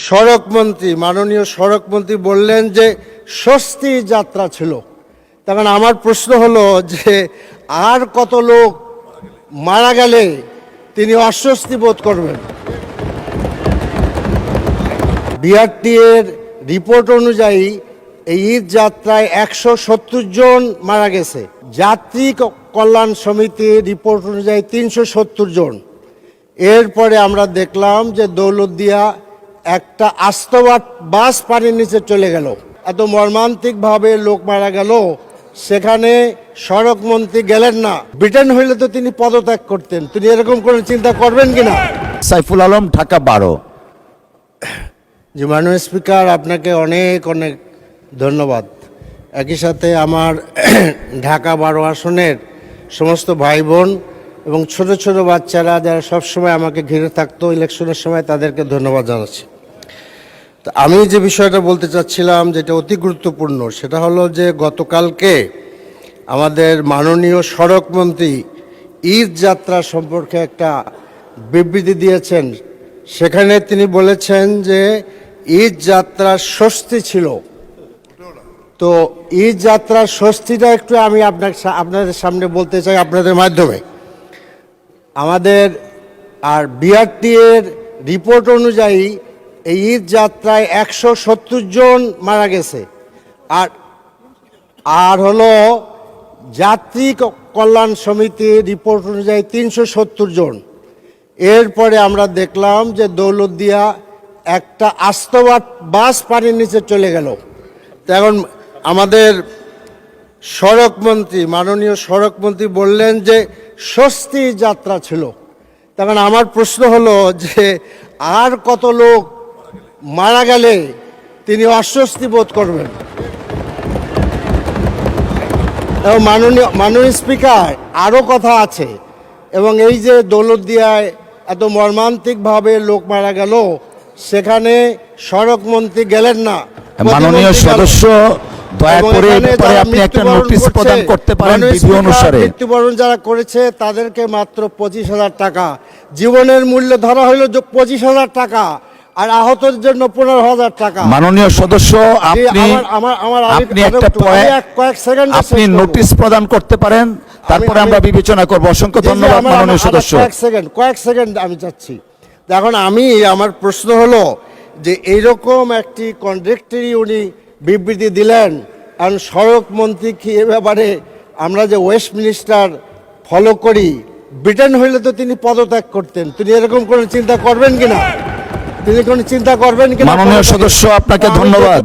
সড়কমন্ত্রী মাননীয় সড়কমন্ত্রী বললেন যে স্বস্তি যাত্রা ছিল। তখন আমার প্রশ্ন হলো যে আর কত লোক মারা গেলে তিনি অস্বস্তি বোধ করবেন? বিআরটি এর রিপোর্ট অনুযায়ী এই ঈদ যাত্রায় 170 জন মারা গেছে। যাত্রী কল্যাণ সমিতির রিপোর্ট অনুযায়ী 370 জন। এরপরে আমরা দেখলাম যে দৌলতদিয়া একটা আস্ত বাস পানির নিচে চলে গেল। এত মর্মান্তিকভাবে লোক মারা গেল, সেখানে সড়কমন্ত্রী গেলেন না। ব্রিটেন হইলে তো তিনি পদত্যাগ করতেন। তিনি এরকম কোনো চিন্তা করবেন কিনা? সাইফুল আলম, ঢাকা 12। জি মাননীয় স্পিকার, আপনাকে অনেক অনেক ধন্যবাদ। একই সাথে আমার ঢাকা 12 আসনের সমস্ত ভাই বোন এবং ছোট ছোট বাচ্চারা যারা সবসময় আমাকে ঘিরে থাকতো ইলেকশনের সময়, তাদেরকে ধন্যবাদ জানাচ্ছি। তো আমি যে বিষয়টা বলতে চাচ্ছিলাম, যেটা অতি গুরুত্বপূর্ণ, সেটা হলো যে গতকালকে আমাদের মাননীয় সড়কমন্ত্রী ঈদ যাত্রা সম্পর্কে একটা বিবৃতি দিয়েছেন। সেখানে তিনি বলেছেন যে ঈদ যাত্রার স্বস্তি ছিল। তো ঈদ যাত্রার স্বস্তিটা একটু আমি আপনাদের সামনে বলতে চাই আপনাদের মাধ্যমে। আমাদের আর বিআরটি এর রিপোর্ট অনুযায়ী এই ঈদ যাত্রায় 170 জন মারা গেছে। আর হলো যাত্রী কল্যাণ সমিতির রিপোর্ট অনুযায়ী 370 জন। এরপরে আমরা দেখলাম যে দৌলতদিয়া একটা আস্ত বাস পানির নিচে চলে গেল। এখন আমাদের সড়কমন্ত্রী মাননীয় সড়কমন্ত্রী বললেন যে স্বস্তি যাত্রা ছিল। তখন আমার প্রশ্ন হলো যে আর কত লোক মারা গেলে তিনি অস্বস্তি বোধ করবেন? এবং মাননীয় স্পিকার, আরও কথা আছে। এবং এই যে দৌলতদিয়ায় এত মর্মান্তিকভাবে লোক মারা গেল, সেখানে সড়কমন্ত্রী গেলেন না। মাননীয় সদস্য, দয়া করে আপনি একটা নোটিশ প্রদান করতে পারেন বিধি অনুসারে। মৃত্যুবরণ যারা করেছে তাদেরকে মাত্র 25,000 টাকা, জীবনের মূল্য ধরা হলো 25,000 টাকা, আর আহতদের জন্য 15,000 টাকা। মাননীয় সদস্য, আপনি একটা কয়েক সেকেন্ড আপনি নোটিশ প্রদান করতে পারেন, তারপরে আমরা বিবেচনা করব। অসংখ্য ধন্যবাদ মাননীয় সদস্য। কয়েক সেকেন্ড আমি চাচ্ছি। এখন আমার প্রশ্ন হলো যে এইরকম একটি কন্ট্রাক্টরি উনি বিবৃতি দিলেন, কারণ সড়কমন্ত্রী কি এ ব্যাপারে আমরা যে ওয়েস্টমিনিস্টার ফলো করি, ব্রিটেন হইলে তো তিনি পদত্যাগ করতেন। তিনি এরকম কোনো চিন্তা করবেন কিনা? তিনি কোনো চিন্তা করবেন কিনা? মাননীয় সদস্য, আপনাকে ধন্যবাদ।